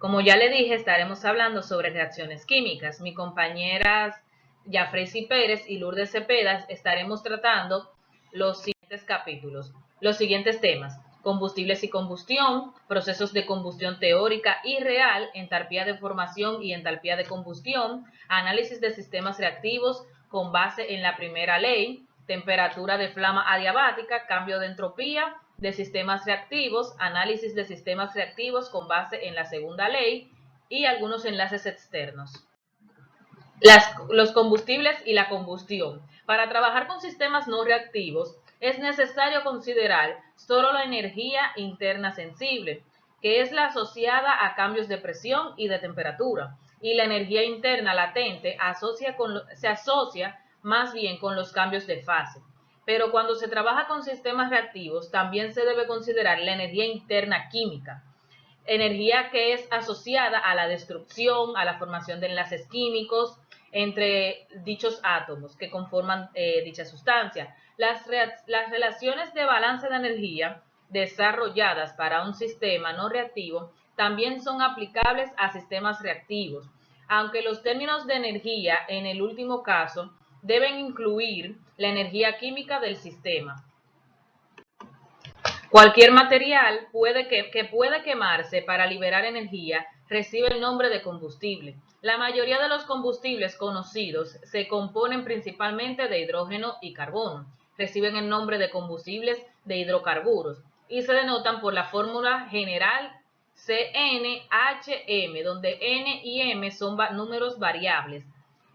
Como ya le dije, estaremos hablando sobre reacciones químicas. Mi compañeras Yafresi Pérez y Lourdes Cepeda estaremos tratando los siguientes capítulos, los siguientes temas: combustibles y combustión, procesos de combustión teórica y real, entalpía de formación y entalpía de combustión, análisis de sistemas reactivos con base en la primera ley, temperatura de flama adiabática, cambio de entropía de sistemas reactivos, análisis de sistemas reactivos con base en la segunda ley y algunos enlaces externos. Los combustibles y la combustión. Para trabajar con sistemas no reactivos es necesario considerar solo la energía interna sensible, que es la asociada a cambios de presión y de temperatura, y la energía interna latente se asocia más bien con los cambios de fase. Pero cuando se trabaja con sistemas reactivos, también se debe considerar la energía interna química, energía que es asociada a la destrucción, a la formación de enlaces químicos entre dichos átomos que conforman dicha sustancia. Las relaciones de balance de energía desarrolladas para un sistema no reactivo también son aplicables a sistemas reactivos, aunque los términos de energía en el último caso deben incluir la energía química del sistema. Cualquier material que puede quemarse para liberar energía recibe el nombre de combustible. La mayoría de los combustibles conocidos se componen principalmente de hidrógeno y carbono. Reciben el nombre de combustibles de hidrocarburos y se denotan por la fórmula general CnHm, donde N y M son números variables.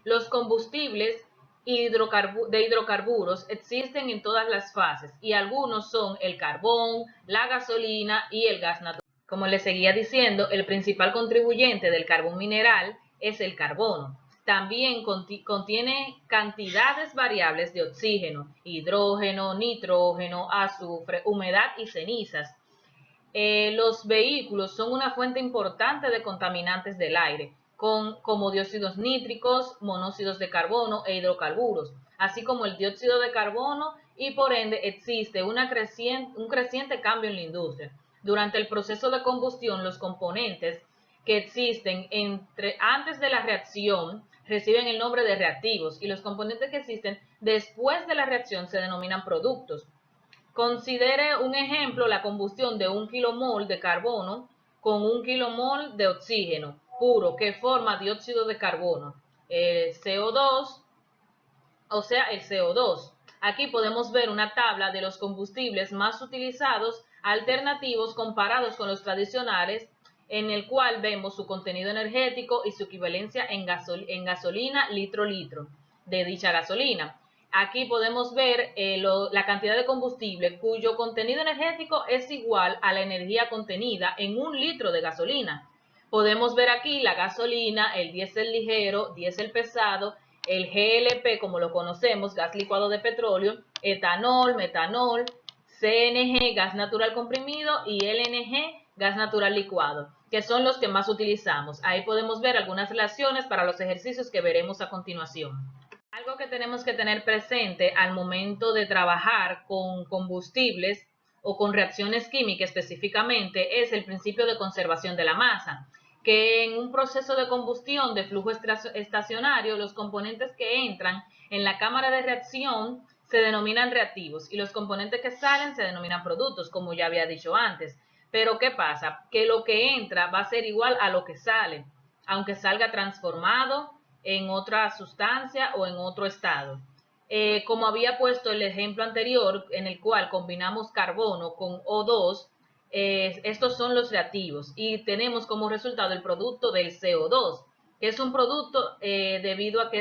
Los combustibles de hidrocarburos existen en todas las fases y algunos son el carbón, la gasolina y el gas natural. Como les seguía diciendo, el principal contribuyente del carbón mineral es el carbono. También contiene cantidades variables de oxígeno, hidrógeno, nitrógeno, azufre, humedad y cenizas. Los vehículos son una fuente importante de contaminantes del aire, como dióxidos nítricos, monóxidos de carbono e hidrocarburos, así como el dióxido de carbono, y por ende existe un creciente cambio en la industria. Durante el proceso de combustión, los componentes que existen antes de la reacción reciben el nombre de reactivos y los componentes que existen después de la reacción se denominan productos. Considere un ejemplo la combustión de 1 kilomol de carbono con 1 kilomol de oxígeno puro que forma dióxido de carbono, CO2, o sea, el CO2. Aquí podemos ver una tabla de los combustibles más utilizados alternativos comparados con los tradicionales, en el cual vemos su contenido energético y su equivalencia en gasolina litro de dicha gasolina. Aquí podemos ver la cantidad de combustible cuyo contenido energético es igual a la energía contenida en 1 litro de gasolina. Podemos ver aquí la gasolina, el diésel ligero, diésel pesado, el GLP como lo conocemos, gas licuado de petróleo, etanol, metanol, CNG, gas natural comprimido, y LNG, gas natural licuado, que son los que más utilizamos. Ahí podemos ver algunas relaciones para los ejercicios que veremos a continuación. Algo que tenemos que tener presente al momento de trabajar con combustibles o con reacciones químicas específicamente es el principio de conservación de la masa, que en un proceso de combustión de flujo estacionario los componentes que entran en la cámara de reacción se denominan reactivos y los componentes que salen se denominan productos, como ya había dicho antes. Pero ¿qué pasa? Que lo que entra va a ser igual a lo que sale, aunque salga transformado en otra sustancia o en otro estado. Como había puesto el ejemplo anterior, en el cual combinamos carbono con O2, estos son los reactivos y tenemos como resultado el producto del CO2, que es un producto debido a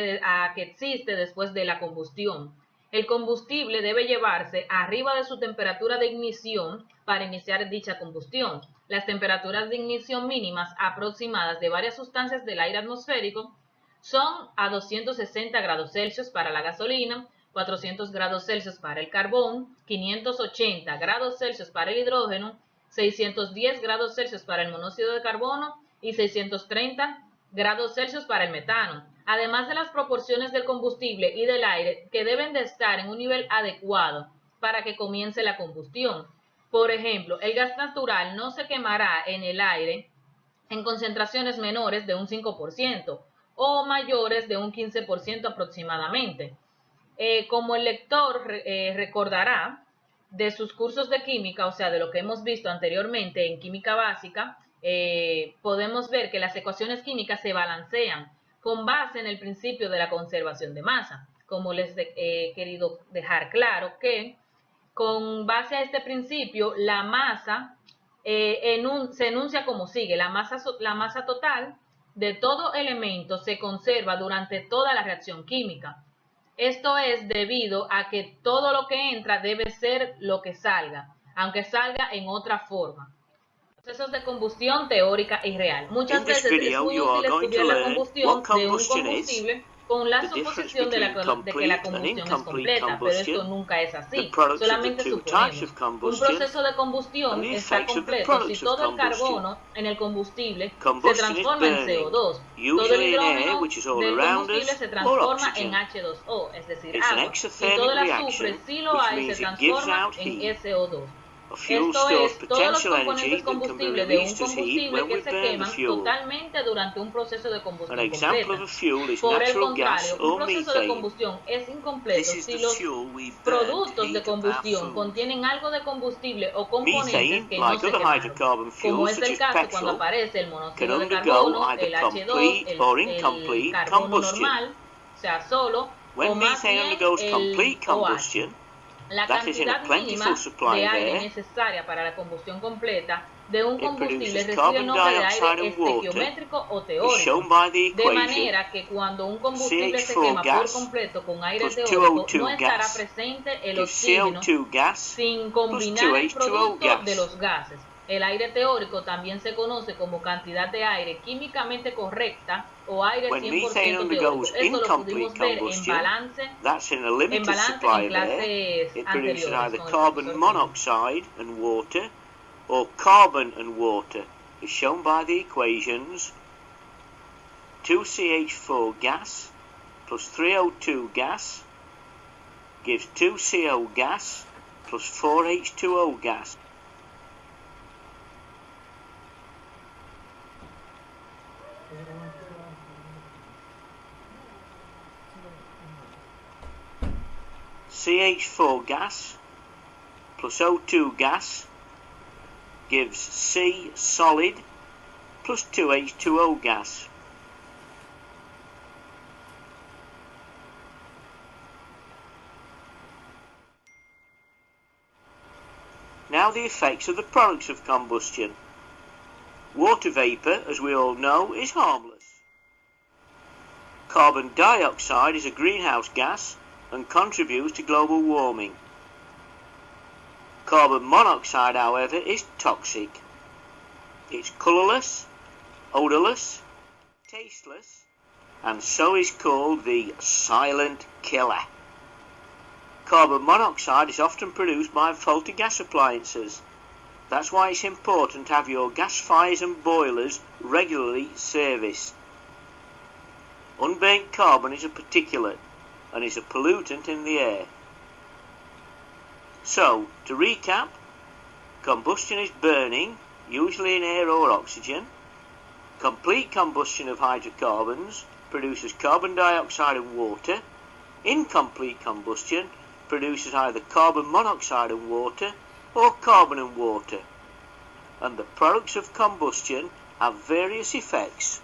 que existe después de la combustión. El combustible debe llevarse arriba de su temperatura de ignición para iniciar dicha combustión. Las temperaturas de ignición mínimas aproximadas de varias sustancias del aire atmosférico son a 260 grados Celsius para la gasolina, 400 grados Celsius para el carbón, 580 grados Celsius para el hidrógeno, 610 grados Celsius para el monóxido de carbono y 630 grados Celsius para el metano, además de las proporciones del combustible y del aire que deben de estar en un nivel adecuado para que comience la combustión. Por ejemplo, el gas natural no se quemará en el aire en concentraciones menores de un 5% o mayores de un 15% aproximadamente. Como el lector recordará de sus cursos de química, o sea, de lo que hemos visto anteriormente en química básica, podemos ver que las ecuaciones químicas se balancean con base en el principio de la conservación de masa. Como les he querido dejar claro que con base a este principio, la masa se enuncia como sigue: la masa total de todo elemento se conserva durante toda la reacción química. Esto es debido a que todo lo que entra debe ser lo que salga, aunque salga en otra forma. Procesos de combustión teórica y real. Muchas veces es muy útil estudiar la combustión de un combustible con la suposición de que la combustión es completa, pero esto nunca es así. Solamente suponemos. Un proceso de combustión está completo si todo el carbono en el combustible se transforma en CO2. Todo el hidrógeno del combustible se transforma en H2O, es decir, agua. Y todo el azufre, si lo hay, se transforma en SO2. Esto es, todos los componentes combustibles de un combustible que se queman totalmente durante un proceso de combustión completa. Por el contrario, un proceso de combustión es incompleto si los productos de combustión contienen algo de combustible o componentes que no se quemaron, como es el caso cuando aparece el monóxido de carbono, el H2, el carbono normal, o sea, solo, o más bien el OH. La cantidad mínima de aire necesaria para la combustión completa de un combustible recibe el nombre de aire estequiométrico o teórico, de manera que cuando un combustible se quema por completo con aire teórico, no estará presente el oxígeno sin combinar el producto de los gases. El aire teórico también se conoce como cantidad de aire químicamente correcta o aire 100% teórico. Esto lo pudimos ver en balance en clases anteriores con el carbon monoxide and water, or carbon and water, is shown by the equations 2CH4 gas plus 3O2 gas gives 2CO gas plus 4H2O gas. CH4 gas plus O2 gas gives C solid plus 2H2O gas. Now the effects of the products of combustion. Water vapour, as we all know, is harmless. Carbon dioxide is a greenhouse gas and contributes to global warming. Carbon monoxide, however, is toxic. It's colourless, odourless, tasteless, and so is called the silent killer. Carbon monoxide is often produced by faulty gas appliances. That's why it's important to have your gas fires and boilers regularly serviced. Unburnt carbon is a particulate and is a pollutant in the air. So, to recap, combustion is burning, usually in air or oxygen. Complete combustion of hydrocarbons produces carbon dioxide and water. Incomplete combustion produces either carbon monoxide and water or carbon and water. And the products of combustion have various effects.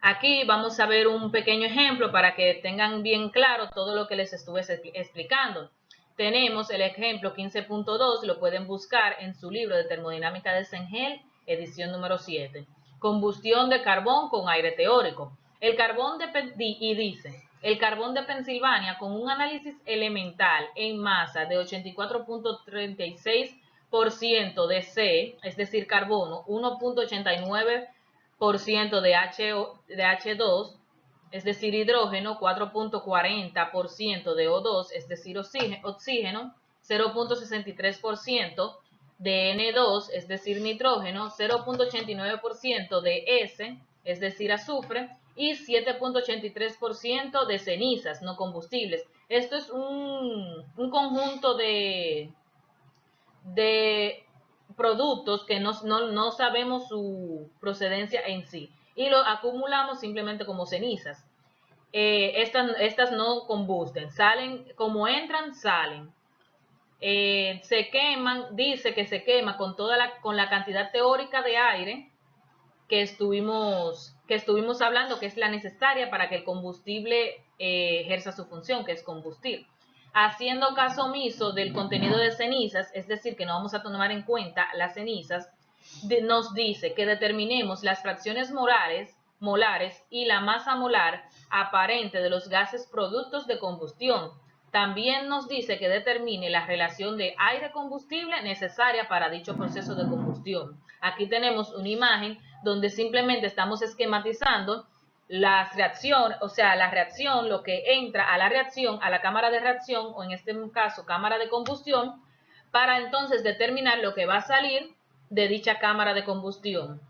Aquí vamos a ver un pequeño ejemplo para que tengan bien claro todo lo que les estuve explicando. Tenemos el ejemplo 15.2, lo pueden buscar en su libro de termodinámica de Cengel, edición número 7. Combustión de carbón con aire teórico. El carbón dice, el carbón de Pensilvania con un análisis elemental en masa de 84.36% de C, es decir, carbono, 1.89% de H2, es decir, hidrógeno, 4.40% de O2, es decir, oxígeno, 0.63% de N2, es decir, nitrógeno, 0.89% de S, es decir, azufre, y 7.83% de cenizas no combustibles. Esto es un conjunto de productos que no sabemos su procedencia en sí y lo acumulamos simplemente como cenizas. Estas no combusten, salen como entran, salen. Se queman, dice que se quema con con la cantidad teórica de aire que estuvimos hablando, que es la necesaria para que el combustible ejerza su función, que es combustir. Haciendo caso omiso del contenido de cenizas, es decir, que no vamos a tomar en cuenta las cenizas, nos dice que determinemos las fracciones molares y la masa molar aparente de los gases productos de combustión. También nos dice que determine la relación de aire-combustible necesaria para dicho proceso de combustión. Aquí tenemos una imagen donde simplemente estamos esquematizando la reacción, o sea, la reacción, lo que entra a la reacción, a la cámara de reacción, o en este caso cámara de combustión, para entonces determinar lo que va a salir de dicha cámara de combustión.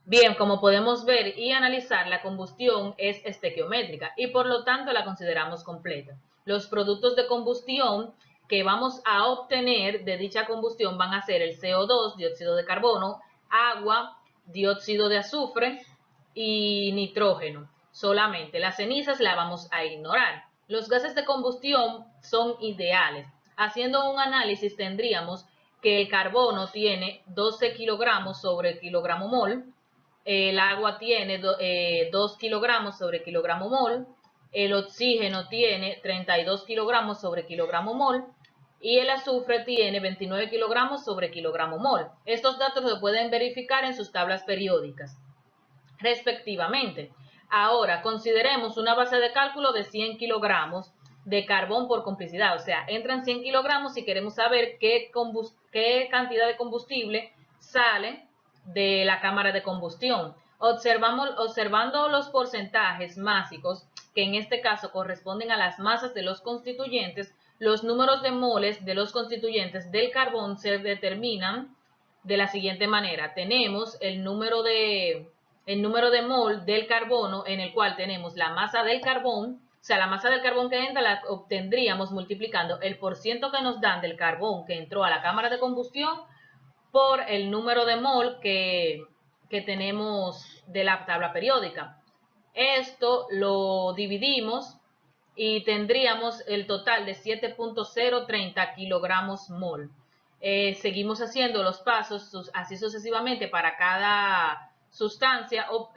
Bien, como podemos ver y analizar, la combustión es estequiométrica y por lo tanto la consideramos completa. Los productos de combustión que vamos a obtener de dicha combustión van a ser el CO2, dióxido de carbono, agua, dióxido de azufre y nitrógeno. Solamente las cenizas las vamos a ignorar. Los gases de combustión son ideales. Haciendo un análisis tendríamos que el carbono tiene 12 kilogramos sobre kilogramo mol, el agua tiene 2 kilogramos sobre kilogramo mol, el oxígeno tiene 32 kilogramos sobre kilogramo mol y el azufre tiene 29 kilogramos sobre kilogramo mol. Estos datos se pueden verificar en sus tablas periódicas, respectivamente. Ahora, consideremos una base de cálculo de 100 kilogramos de carbón por complicidad, o sea, entran 100 kilogramos y queremos saber qué cantidad de combustible sale de la cámara de combustión. Observando los porcentajes másicos, que en este caso corresponden a las masas de los constituyentes, los números de moles de los constituyentes del carbón se determinan de la siguiente manera. Tenemos el número de mol del carbono, en el cual tenemos la masa del carbón, o sea, la masa del carbón que entra la obtendríamos multiplicando el porciento que nos dan del carbón que entró a la cámara de combustión por el número de mol que tenemos de la tabla periódica. Esto lo dividimos y tendríamos el total de 7.030 kilogramos mol. Seguimos haciendo los pasos así sucesivamente para cada sustancia o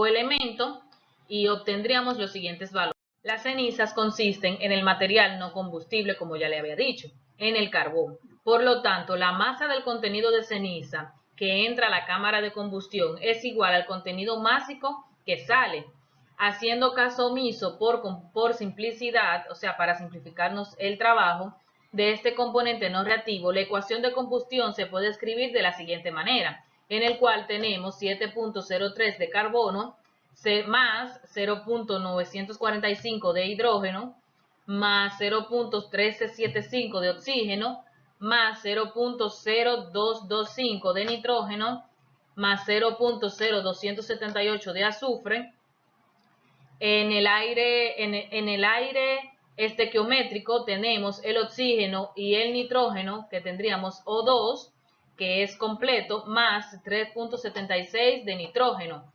elemento y obtendríamos los siguientes valores. Las cenizas consisten en el material no combustible, como ya le había dicho, en el carbón. Por lo tanto, la masa del contenido de ceniza que entra a la cámara de combustión es igual al contenido másico que sale. Haciendo caso omiso por simplicidad, o sea, para simplificarnos el trabajo, de este componente no reactivo, la ecuación de combustión se puede escribir de la siguiente manera, en el cual tenemos 7.03 de carbono más 0.945 de hidrógeno más 0.1375 de oxígeno más 0.0225 de nitrógeno más 0.0278 de azufre. En el aire estequiométrico tenemos el oxígeno y el nitrógeno, que tendríamos O2, que es completo, más 3.76 de nitrógeno,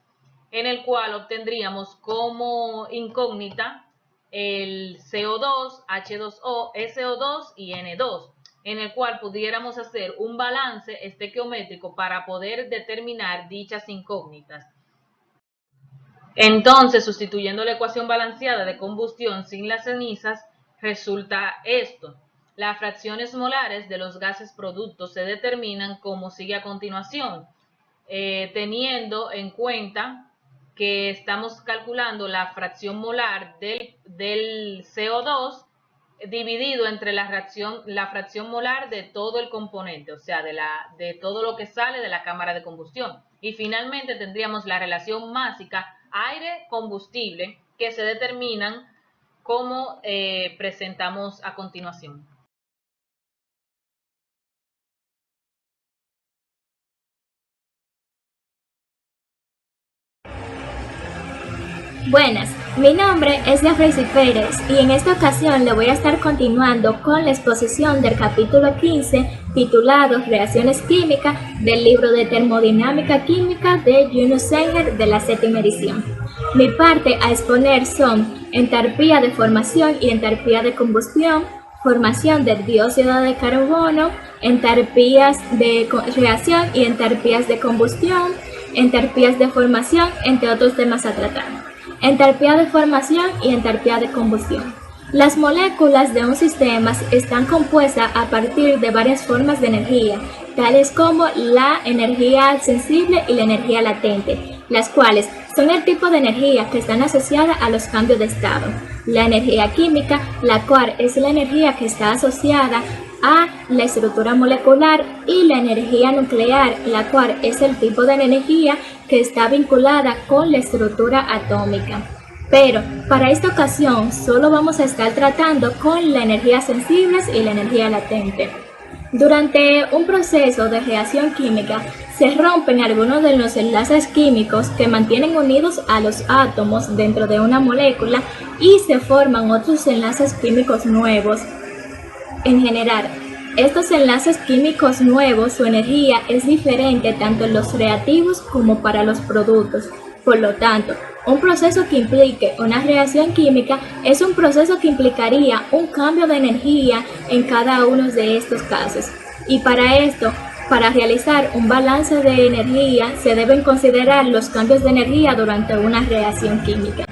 en el cual obtendríamos como incógnita el CO2, H2O, SO2 y N2, en el cual pudiéramos hacer un balance estequiométrico para poder determinar dichas incógnitas. Entonces, sustituyendo la ecuación balanceada de combustión sin las cenizas, resulta esto. Las fracciones molares de los gases productos se determinan como sigue a continuación, teniendo en cuenta que estamos calculando la fracción molar del CO2 dividido entre la fracción molar de todo el componente, o sea, de todo lo que sale de la cámara de combustión. Y finalmente tendríamos la relación másica aire-combustible que se determinan como presentamos a continuación. Buenas, Mi nombre es Jeffrey Pérez y en esta ocasión le voy a estar continuando con la exposición del capítulo 15 titulado Reacciones Químicas del libro de Termodinámica Química de Juno Zenger de la 7ª edición. Mi parte a exponer son entalpía de formación y entalpía de combustión, formación del dióxido de carbono, entalpías de reacción y entalpías de combustión, entalpías de formación, entre otros temas a tratar. Entalpía de formación y entalpía de combustión. Las moléculas de un sistema están compuestas a partir de varias formas de energía, tales como la energía sensible y la energía latente, las cuales son el tipo de energía que están asociadas a los cambios de estado. La energía química, la cual es la energía que está asociada a la estructura molecular, y la energía nuclear, la cual es el tipo de energía que está vinculada con la estructura atómica. Pero para esta ocasión solo vamos a estar tratando con la energía sensible y la energía latente. Durante un proceso de reacción química se rompen algunos de los enlaces químicos que mantienen unidos a los átomos dentro de una molécula y se forman otros enlaces químicos nuevos. En general, estos enlaces químicos nuevos, su energía es diferente tanto en los reactivos como para los productos. Por lo tanto, un proceso que implique una reacción química es un proceso que implicaría un cambio de energía en cada uno de estos casos. Y para esto, para realizar un balance de energía, se deben considerar los cambios de energía durante una reacción química.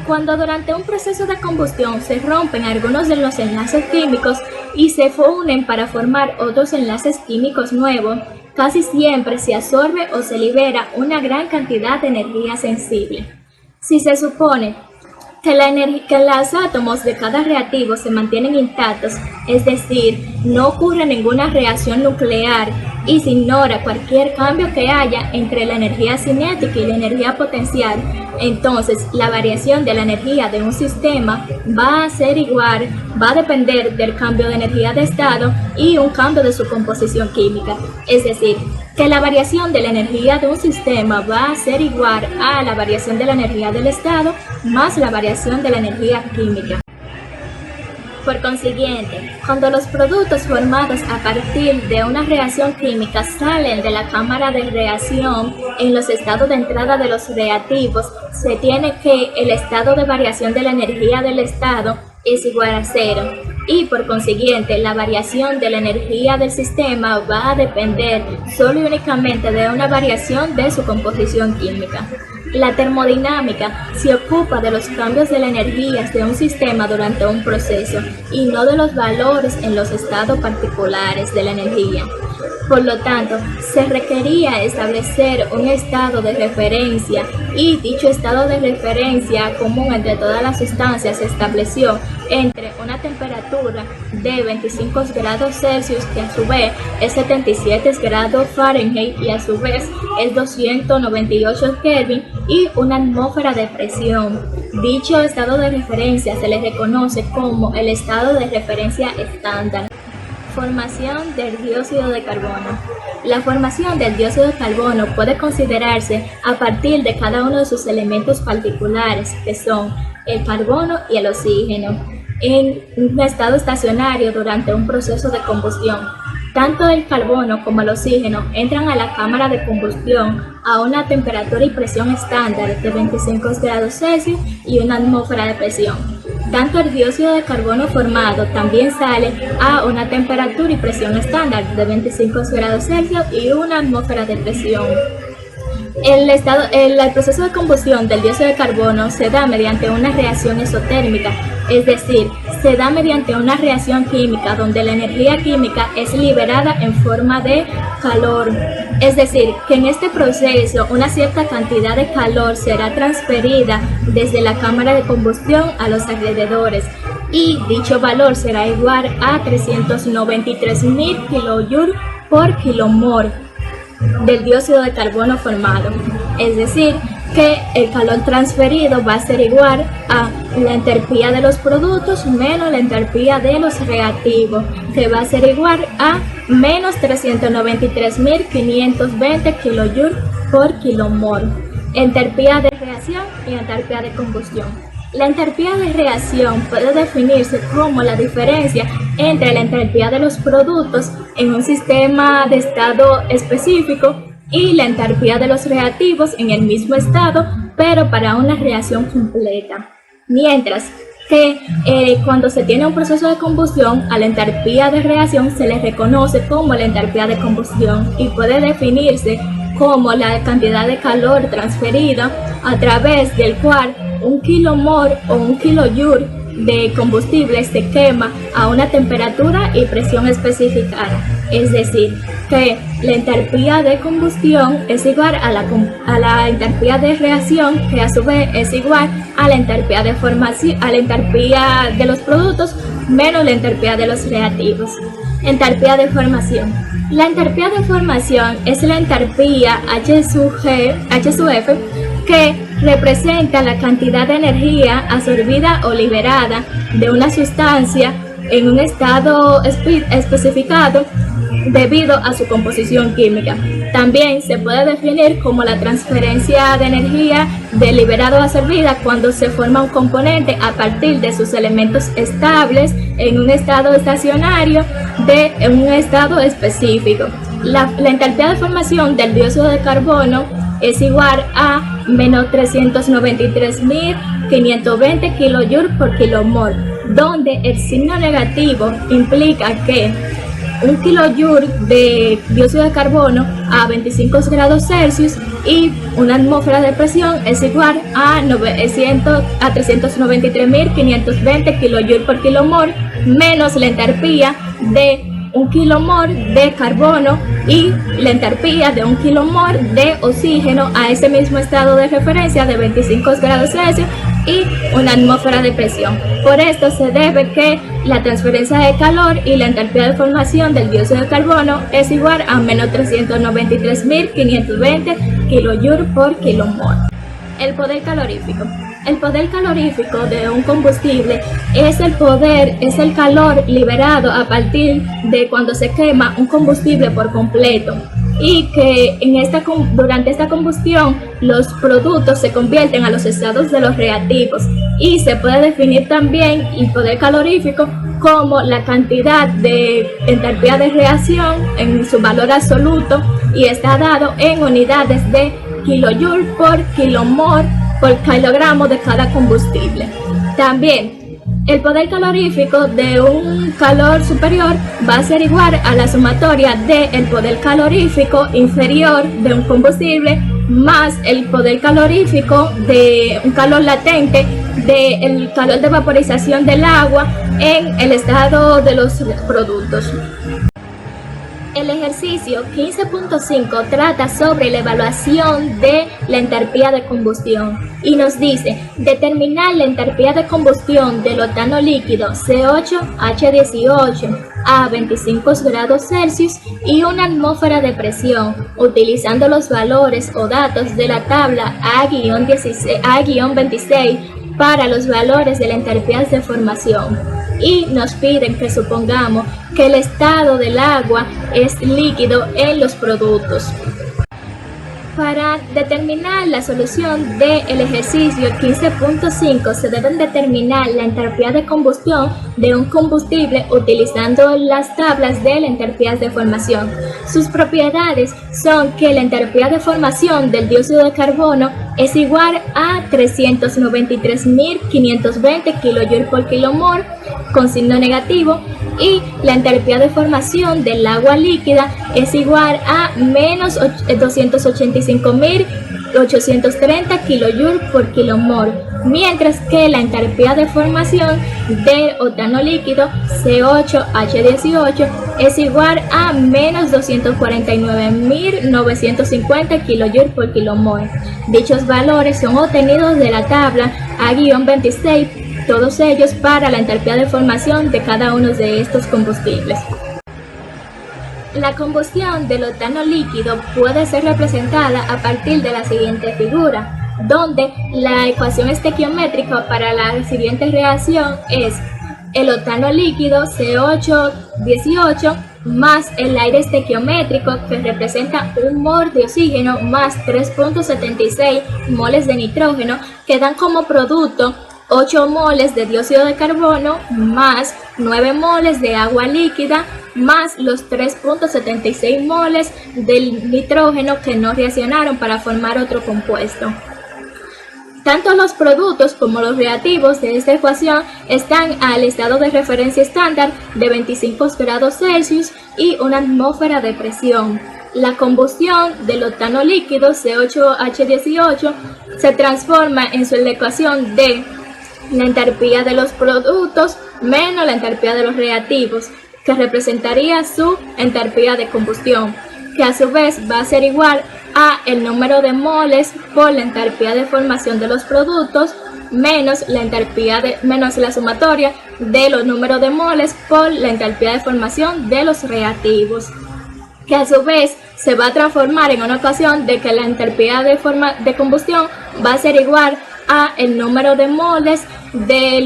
Cuando durante un proceso de combustión se rompen algunos de los enlaces químicos y se unen para formar otros enlaces químicos nuevos, casi siempre se absorbe o se libera una gran cantidad de energía sensible. Si se supone que los átomos de cada reactivo se mantienen intactos, es decir, no ocurre ninguna reacción nuclear y se ignora cualquier cambio que haya entre la energía cinética y la energía potencial, entonces la variación de la energía de un sistema va a depender del cambio de energía de estado y un cambio de su composición química. Es decir, que la variación de la energía de un sistema va a ser igual a la variación de la energía del estado más la variación de la energía química. Por consiguiente, cuando los productos formados a partir de una reacción química salen de la cámara de reacción en los estados de entrada de los reactivos, se tiene que el estado de variación de la energía del estado es igual a 0 y por consiguiente la variación de la energía del sistema va a depender solo y únicamente de una variación de su composición química. La termodinámica se ocupa de los cambios de la energía de un sistema durante un proceso y no de los valores en los estados particulares de la energía. Por lo tanto, se requería establecer un estado de referencia y dicho estado de referencia común entre todas las sustancias se estableció entre una temperatura de 25 grados Celsius, que a su vez es 77 grados Fahrenheit y a su vez es 298 Kelvin, y una atmósfera de presión. Dicho estado de referencia se le reconoce como el estado de referencia estándar. Formación del dióxido de carbono. La formación del dióxido de carbono puede considerarse a partir de cada uno de sus elementos particulares, que son el carbono y el oxígeno, en un estado estacionario durante un proceso de combustión. Tanto el carbono como el oxígeno entran a la cámara de combustión a una temperatura y presión estándar de 25 grados Celsius y una atmósfera de presión. Tanto el dióxido de carbono formado también sale a una temperatura y presión estándar de 25 grados Celsius y una atmósfera de presión. El proceso de combustión del dióxido de carbono se da mediante una reacción exotérmica, es decir, se da mediante una reacción química donde la energía química es liberada en forma de calor. Es decir, que en este proceso una cierta cantidad de calor será transferida desde la cámara de combustión a los alrededores y dicho valor será igual a 393.000 kJ por kilomol del dióxido de carbono formado. Es decir, que el calor transferido va a ser igual a la entalpía de los productos menos la entalpía de los reactivos, que va a ser igual a menos 393.520 kJ por kilomol. entalpía de reacción y entalpía de combustión. La entalpía de reacción puede definirse como la diferencia entre la entalpía de los productos en un sistema de estado específico y la entalpía de los reactivos en el mismo estado, pero para una reacción completa. Mientras que cuando se tiene un proceso de combustión, a la entalpía de reacción se le reconoce como la entalpía de combustión y puede definirse como la cantidad de calor transferida a través del cual un kilomol o un kilojoule de combustible se quema a una temperatura y presión especificada. Es decir, que la entalpía de combustión es igual a la entalpía de reacción, que a su vez es igual a la entalpía de formación, a la entalpía de los productos menos la entalpía de los reactivos. Entalpía de formación. La entalpía de formación es la entalpía H sub F que representa la cantidad de energía absorbida o liberada de una sustancia en un estado especificado debido a su composición química. También se puede definir como la transferencia de energía de liberado a absorbida cuando se forma un componente a partir de sus elementos estables en un estado estacionario en un estado específico. La entalpía de formación del dióxido de carbono es igual a menos 393.520 kilojoules por kilomol, donde el signo negativo implica que un kilojoule de dióxido de carbono a 25 grados Celsius y una atmósfera de presión es igual a 393.520 kilojoules por kilomol menos la entalpía de un kilomol de carbono y la entalpía de un kilomol de oxígeno a ese mismo estado de referencia de 25 grados Celsius y una atmósfera de presión. Por esto se debe que la transferencia de calor y la entalpía de formación del dióxido de carbono es igual a menos 393.520 kilojoules por kilomol. El poder calorífico. El poder calorífico de un combustible es el calor liberado a partir de cuando se quema un combustible por completo, y que durante esta combustión los productos se convierten a los estados de los reactivos, y se puede definir también el poder calorífico como la cantidad de entalpía de reacción en su valor absoluto, y está dado en unidades de kilojoule por kilomol por kilogramo de cada combustible. También el poder calorífico de un calor superior va a ser igual a la sumatoria del poder calorífico inferior de un combustible más el poder calorífico de un calor latente del calor de vaporización del agua en el estado de los productos. El ejercicio 15.5 trata sobre la evaluación de la entalpía de combustión y nos dice determinar la entalpía de combustión del octano líquido C8H18 a 25 grados Celsius y una atmósfera de presión, utilizando los valores o datos de la tabla A-26 para los valores de la entalpía de formación. Y nos piden que supongamos que el estado del agua es líquido en los productos. Para determinar la solución del ejercicio 15.5 se deben determinar la entalpía de combustión de un combustible utilizando las tablas de la entalpía de formación. Sus propiedades son que la entalpía de formación del dióxido de carbono es igual a 393.520 kilojoules por kilomol con signo negativo, y la entalpía de formación del agua líquida es igual a menos 285.830 kilojoules por kilomol, mientras que la entalpía de formación del octano líquido C8H18 es igual a menos 249.950 kilojoules por kilomol. Dichos valores son obtenidos de la tabla A-26, todos ellos para la entalpía de formación de cada uno de estos combustibles. La combustión del octano líquido puede ser representada a partir de la siguiente figura, donde la ecuación estequiométrica para la siguiente reacción es el octano líquido C818 más el aire estequiométrico, que representa 1 mol de oxígeno más 3.76 moles de nitrógeno, que dan como producto 8 moles de dióxido de carbono más 9 moles de agua líquida más los 3.76 moles del nitrógeno que no reaccionaron para formar otro compuesto. Tanto los productos como los reactivos de esta ecuación están al estado de referencia estándar de 25 grados Celsius y una atmósfera de presión. La combustión del octano líquido C8H18 se transforma en su ecuación de la entalpía de los productos menos la entalpía de los reactivos, que representaría su entalpía de combustión, que a su vez va a ser igual a el número de moles por la entalpía de formación de los productos menos la sumatoria de los números de moles por la entalpía de formación de los reactivos, que a su vez se va a transformar en una ecuación de que la entalpía de combustión va a ser igual a el número de moles de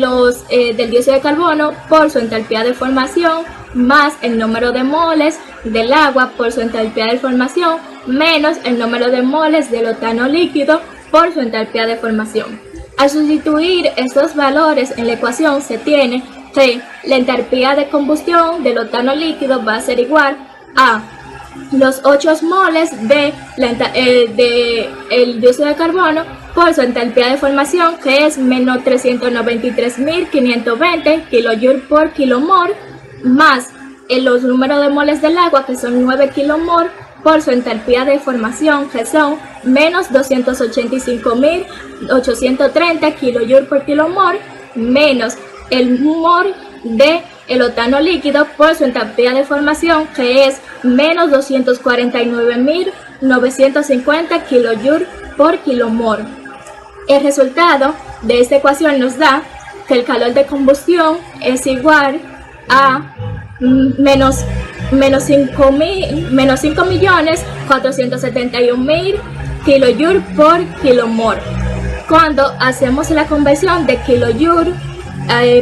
del dióxido de carbono por su entalpía de formación más el número de moles del agua por su entalpía de formación menos el número de moles del octano líquido por su entalpía de formación. Al sustituir estos valores en la ecuación, se tiene que la entalpía de combustión del octano líquido va a ser igual a los 8 moles de el dióxido de carbono por su entalpía de formación, que es menos 393.520 kJ por kilomol, más los números de moles del agua, que son 9 kilomol, por su entalpía de formación, que son menos 285.830 kJ por kilomol, menos el mol de el octano líquido por su entalpía de formación, que es menos 249.950 kJ por kilomol. El resultado de esta ecuación nos da que el calor de combustión es igual a menos 5.471.000 kJ por kilomol. Cuando hacemos la conversión de kilojoule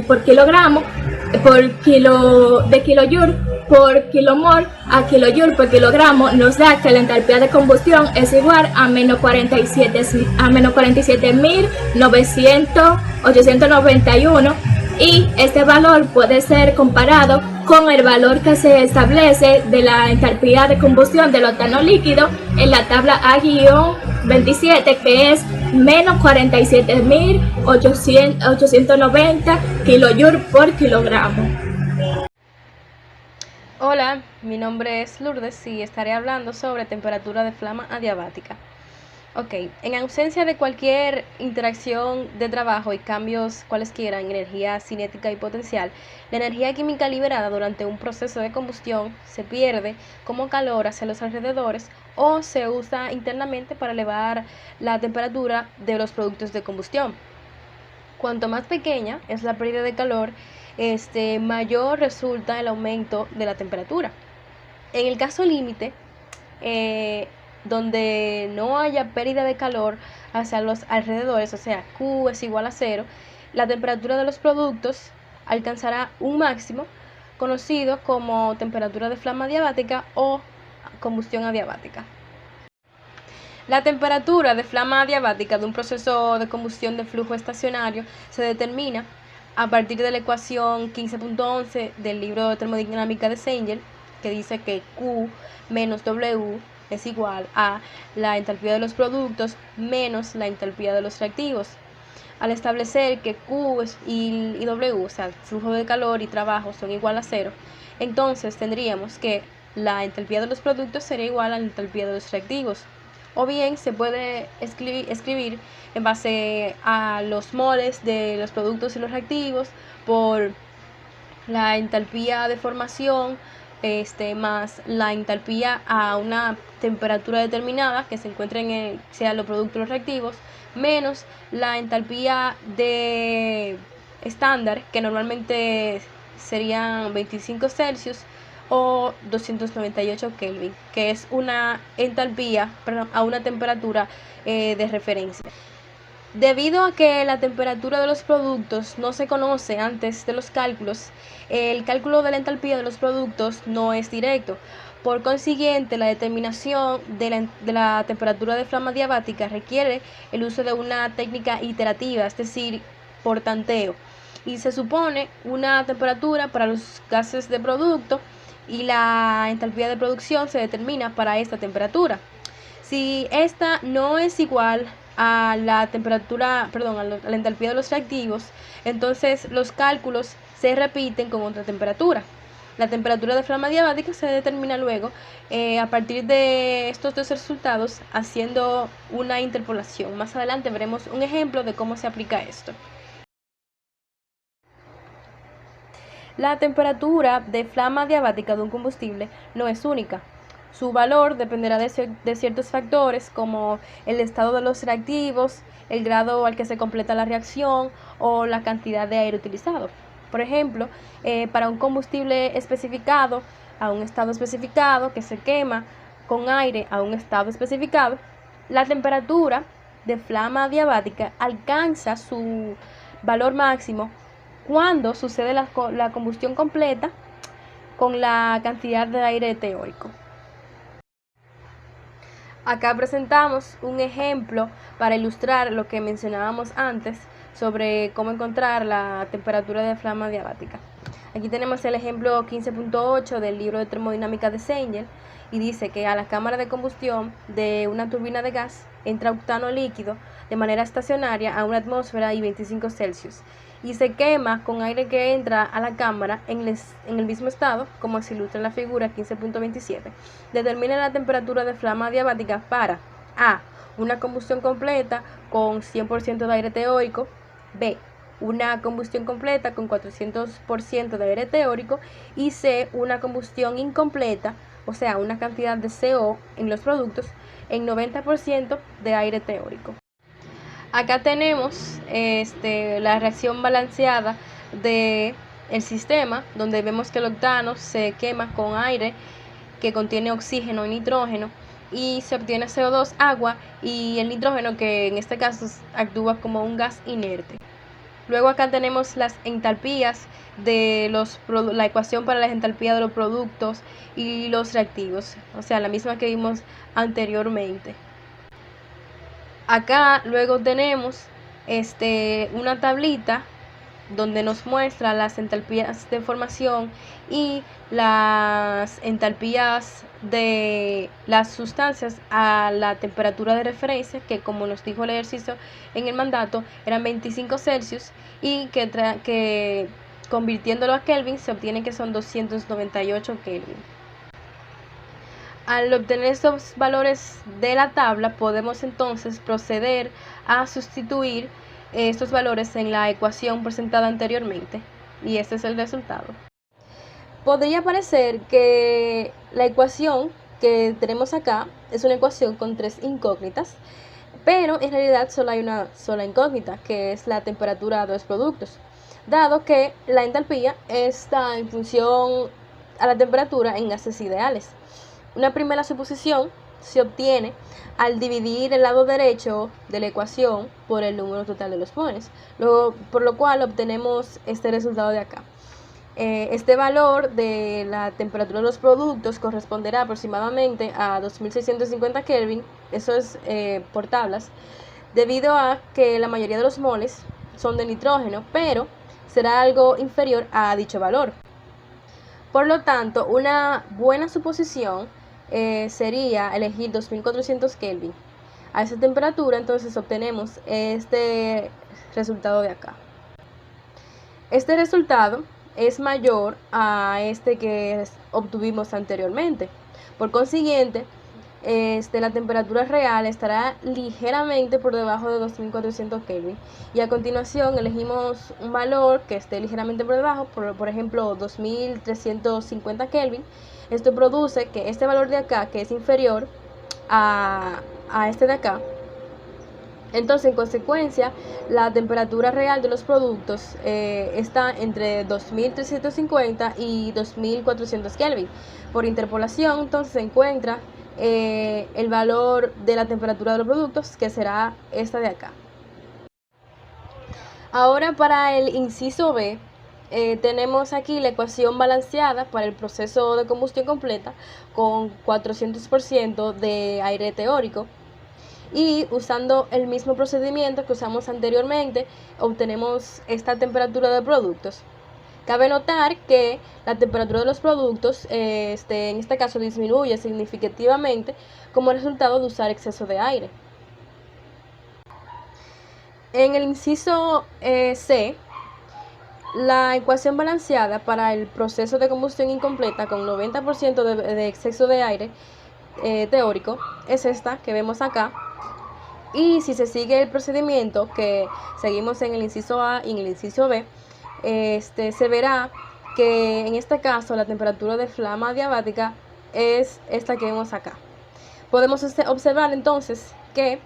por kilogramo de kilojoule por kilomol a kilojoule por kilogramo, nos da que la entalpía de combustión es igual a menos 47.891, y este valor puede ser comparado con el valor que se establece de la entalpía de combustión del octano líquido en la tabla A-27, que es menos 47.890 kJ por kilogramo. Hola, mi nombre es Lourdes y estaré hablando sobre temperatura de flama adiabática. Ok, en ausencia de cualquier interacción de trabajo y cambios cualesquiera en energía cinética y potencial, la energía química liberada durante un proceso de combustión se pierde como calor hacia los alrededores o se usa internamente para elevar la temperatura de los productos de combustión. Cuanto más pequeña es la pérdida de calor, mayor resulta el aumento de la temperatura. En el caso límite, donde no haya pérdida de calor hacia los alrededores, o sea, Q es igual a 0, la temperatura de los productos alcanzará un máximo conocido como temperatura de flama adiabática o combustión adiabática. La temperatura de flama adiabática de un proceso de combustión de flujo estacionario se determina a partir de la ecuación 15.11 del libro de termodinámica de Zenger, que dice que Q menos W es igual a la entalpía de los productos menos la entalpía de los reactivos. Al establecer que Q y W, o sea, flujo de calor y trabajo, son igual a 0, entonces tendríamos que la entalpía de los productos sería igual a la entalpía de los reactivos. O bien se puede escribir en base a los moles de los productos y los reactivos por la entalpía de formación más la entalpía a una temperatura determinada que se encuentre sea los productos o los reactivos, menos la entalpía de estándar, que normalmente serían 25 Celsius o 298 Kelvin, que es una entalpía, a una temperatura de referencia. Debido a que la temperatura de los productos no se conoce antes de los cálculos, el cálculo de la entalpía de los productos no es directo. Por consiguiente, la determinación de la temperatura de flama diabática requiere el uso de una técnica iterativa, es decir, por tanteo. Y se supone una temperatura para los gases de producto y la entalpía de producción se determina para esta temperatura. Si esta no es igual a la temperatura, a la entalpía de los reactivos, entonces los cálculos se repiten con otra temperatura. La temperatura de flama diabática se determina luego a partir de estos dos resultados haciendo una interpolación. Más adelante veremos un ejemplo de cómo se aplica esto. La temperatura de flama diabática de un combustible no es única. Su valor dependerá de ciertos factores como el estado de los reactivos, el grado al que se completa la reacción o la cantidad de aire utilizado. Por ejemplo, para un combustible especificado a un estado especificado que se quema con aire a un estado especificado, la temperatura de flama diabática alcanza su valor máximo cuando sucede la combustión completa con la cantidad de aire teórico. Acá presentamos un ejemplo para ilustrar lo que mencionábamos antes sobre cómo encontrar la temperatura de flama diabática. Aquí tenemos el ejemplo 15.8 del libro de termodinámica de Seigner y dice que a la cámara de combustión de una turbina de gas entra octano líquido de manera estacionaria a 1 atmósfera y 25 Celsius y se quema con aire que entra a la cámara en el mismo estado, como se ilustra en la figura 15.27. Determina la temperatura de flama diabática para A. Una combustión completa con 100% de aire teórico. B. Una combustión completa con 400% de aire teórico. Y C. Una combustión incompleta, o sea, una cantidad de CO en los productos en 90% de aire teórico. Acá tenemos la reacción balanceada del sistema, donde vemos que el octano se quema con aire que contiene oxígeno y nitrógeno y se obtiene CO2, agua y el nitrógeno, que en este caso actúa como un gas inerte. Luego acá tenemos las entalpías de la ecuación para las entalpías de los productos y los reactivos, o sea, la misma que vimos anteriormente. Acá luego tenemos una tablita donde nos muestra las entalpías de formación y las entalpías de las sustancias a la temperatura de referencia, que como nos dijo el ejercicio en el mandato eran 25 Celsius y que convirtiéndolo a Kelvin se obtiene que son 298 Kelvin. Al obtener estos valores de la tabla podemos entonces proceder a sustituir estos valores en la ecuación presentada anteriormente y este es el resultado. Podría parecer que la ecuación que tenemos acá es una ecuación con 3 incógnitas, pero en realidad solo hay una sola incógnita, que es la temperatura de los productos, dado que la entalpía está en función a la temperatura en gases ideales. Una primera suposición se obtiene al dividir el lado derecho de la ecuación por el número total de los moles, por lo cual obtenemos este resultado de acá. Este valor de la temperatura de los productos corresponderá aproximadamente a 2650 Kelvin, eso es por tablas, debido a que la mayoría de los moles son de nitrógeno, pero será algo inferior a dicho valor. Por lo tanto, una buena suposición sería elegir 2400 Kelvin. A esa temperatura entonces obtenemos este resultado de acá. Este resultado es mayor a este que obtuvimos anteriormente. Por consiguiente, la temperatura real estará ligeramente por debajo de 2400 Kelvin. Y a continuación elegimos un valor que esté ligeramente por debajo, por ejemplo 2350 Kelvin. Esto produce que este valor de acá, que es inferior a este de acá, entonces en consecuencia la temperatura real de los productos está entre 2350 y 2400 Kelvin. Por interpolación entonces se encuentra el valor de la temperatura de los productos, que será esta de acá. Ahora para el inciso B, tenemos aquí la ecuación balanceada para el proceso de combustión completa con 400% de aire teórico. Y usando el mismo procedimiento que usamos anteriormente, obtenemos esta temperatura de productos. Cabe notar que la temperatura de los productos, en este caso, disminuye significativamente como resultado de usar exceso de aire. En el inciso C, la ecuación balanceada para el proceso de combustión incompleta con 90% de exceso de aire teórico es esta que vemos acá. Y si se sigue el procedimiento que seguimos en el inciso A y en el inciso B, se verá que en este caso la temperatura de flama adiabática es esta que vemos acá. Podemos observar entonces que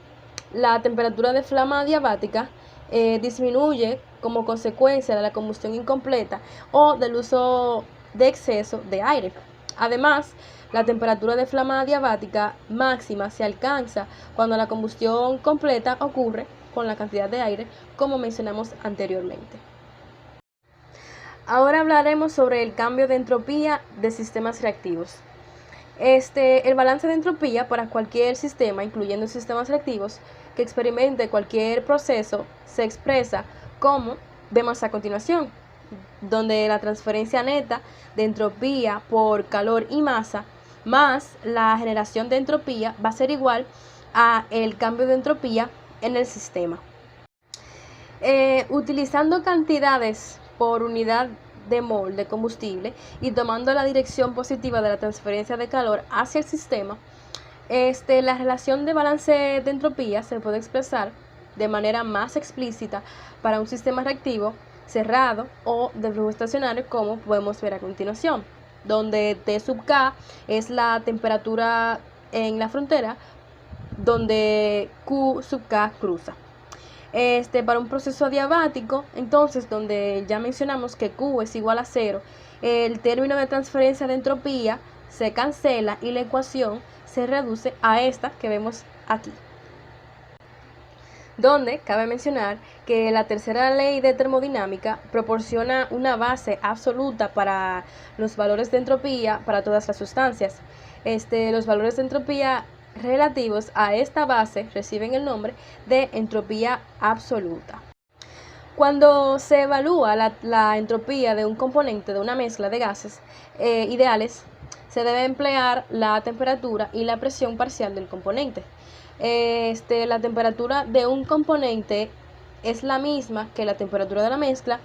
la temperatura de flama adiabática disminuye como consecuencia de la combustión incompleta o del uso de exceso de aire. Además, la temperatura de flama adiabática máxima se alcanza cuando la combustión completa ocurre con la cantidad de aire, como mencionamos anteriormente. Ahora hablaremos sobre el cambio de entropía de sistemas reactivos. El balance de entropía para cualquier sistema, incluyendo sistemas reactivos, que experimente cualquier proceso, se expresa como vemos a continuación, donde la transferencia neta de entropía por calor y masa más la generación de entropía va a ser igual a el cambio de entropía en el sistema. Utilizando cantidades por unidad de mol de combustible y tomando la dirección positiva de la transferencia de calor hacia el sistema, la relación de balance de entropía se puede expresar de manera más explícita para un sistema reactivo cerrado o de flujo estacionario, como podemos ver a continuación, donde T sub K es la temperatura en la frontera donde Q sub K cruza. Para un proceso adiabático, entonces, donde ya mencionamos que Q es igual a 0, el término de transferencia de entropía se cancela y la ecuación se reduce a esta que vemos aquí, donde cabe mencionar que la tercera ley de termodinámica proporciona una base absoluta para los valores de entropía para todas las sustancias. Los valores de entropía relativos a esta base reciben el nombre de entropía absoluta. Cuando se evalúa la entropía de un componente de una mezcla de gases ideales, se debe emplear la temperatura y la presión parcial del componente. La temperatura de un componente es la misma que la temperatura de la mezcla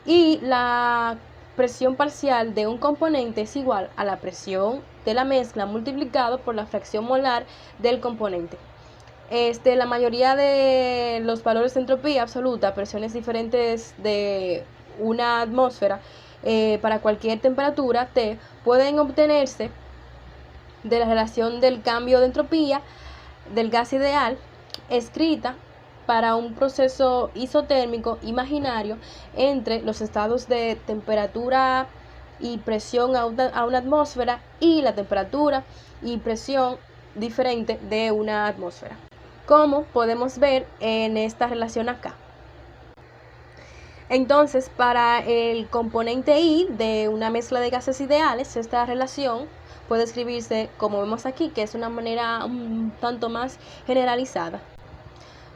y la presión parcial de un componente es igual a la presión de la mezcla multiplicado por la fracción molar del componente. La mayoría de los valores de entropía absoluta, presiones diferentes de una atmósfera, para cualquier temperatura T, pueden obtenerse de la relación del cambio de entropía del gas ideal, escrita para un proceso isotérmico imaginario entre los estados de temperatura y presión a una atmósfera y la temperatura y presión diferente de una atmósfera, como podemos ver en esta relación acá. Entonces, para el componente I de una mezcla de gases ideales, esta relación puede escribirse como vemos aquí, que es una manera un tanto más generalizada,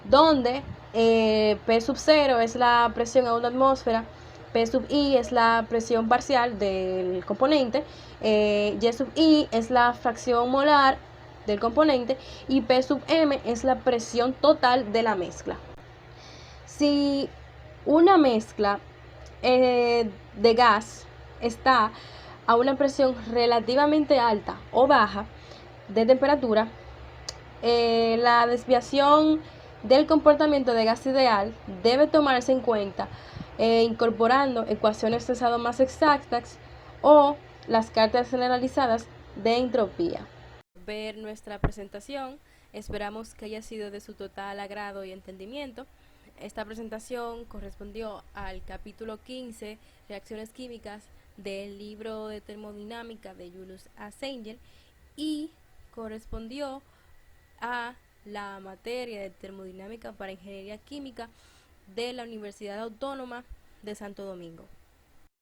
donde P sub 0 es la presión a una atmósfera, P sub I es la presión parcial del componente, Y sub I es la fracción molar del componente y P sub M es la presión total de la mezcla. Si una mezcla de gas está a una presión relativamente alta o baja de temperatura, la desviación del comportamiento de gas ideal debe tomarse en cuenta incorporando ecuaciones de estado más exactas o las cartas generalizadas de entropía. Ver nuestra presentación, esperamos que haya sido de su total agrado y entendimiento. Esta presentación correspondió al capítulo 15, reacciones químicas, del libro de termodinámica de Julius Assange y correspondió a la materia de termodinámica para ingeniería química de la Universidad Autónoma de Santo Domingo.